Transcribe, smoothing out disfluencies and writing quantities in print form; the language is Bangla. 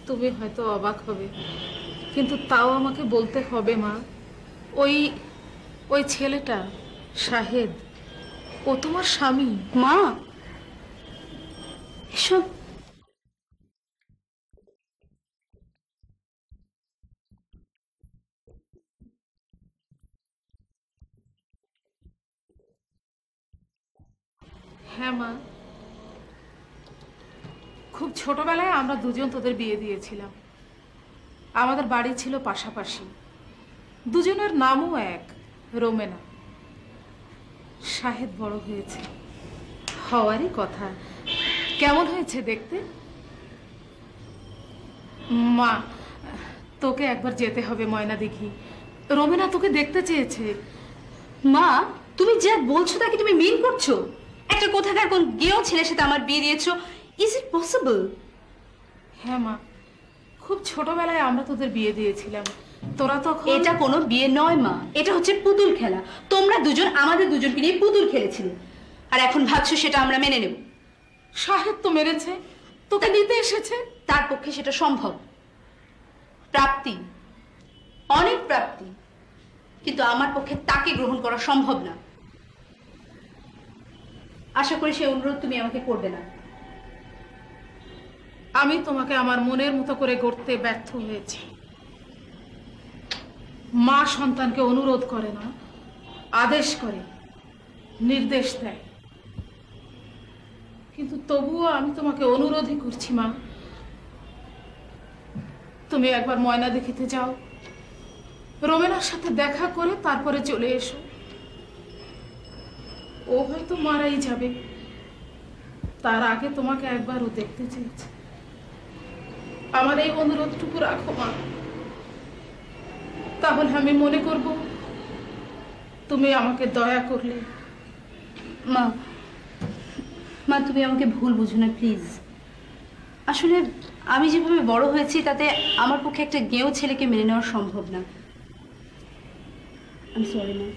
তুমি হয়তো অবাক হবে, কিন্তু তাও আমাকে বলতে হবে মা। ওই ওই ছেলেটা শাহেদ, ও তোমার স্বামী। মা, এসব হ্যাঁ মা, খুব ছোটবেলায় আমরা দুজন তোদের বিয়ে দিয়েছিলাম। আমাদের বাড়ি ছিল পাশাপাশি, দুজনের নামও এক, রোমেনা। শাহেদ বড় হয়েছে, হওয়ারই কথা। কেমন হয়েছে দেখতে? মা, তোকে একবার যেতে হবে ময়না দিঘি। রোমেনা তোকে দেখতে চেয়েছে। মা, তুমি যা বলছো তাকে তুমি মিন করছো? একটা কোথাকার কোন গেও ছেলের সাথে আমার বিয়ে দিয়েছো? Is it possible? হ্যাঁ মা, খুব ছোটবেলায় আমরা তোদের বিয়ে দিয়েছিলাম। তোরা তখন... এটা কোনো বিয়ে নয় মা, এটা হচ্ছে পুতুল খেলা। তোমরা দুজন আমাদের দুজনকে নিয়ে পুতুল খেলেছিলে, আর এখন ভাবছো সেটা আমরা মেনে নেব। শাহেদ তো মেরেছে, তোকে নিতে এসেছে। তার পক্ষে সেটা সম্ভব। প্রাপ্তি, অনেক প্রাপ্তি, কিন্তু আমার পক্ষে তাকে গ্রহণ করা সম্ভব না। আশা করি সে অনুরোধ তুমি আমাকে করবে না। আমি তোমাকে আমার মনের মতো করে গড়তে ব্যর্থ হয়েছি। মা সন্তানকে অনুরোধ করে না, আদেশ করে, নির্দেশ দেয়। কিন্তু তবুও আমি তোমাকে অনুরোধই করছি মা, তুমি একবার ময়না দেখিতে যাও, রোমেনার সাথে দেখা করে তারপরে চলে এসো। ও হয়তো মারাই যাবে, তার আগে তোমাকে একবারও দেখতে চেয়েছে। আমার এই অনুরোধটুকু রাখো মা, তাহলে আমি মনে করব তুমি আমাকে দয়া করলে। মা, মা তুমি আমাকে ভুল বুঝো না প্লিজ। আসলে আমি যেভাবে বড় হয়েছি তাতে আমার পক্ষে একটা গেও ছেলেকে মেনে নেওয়া সম্ভব না। আই এম সরি মা।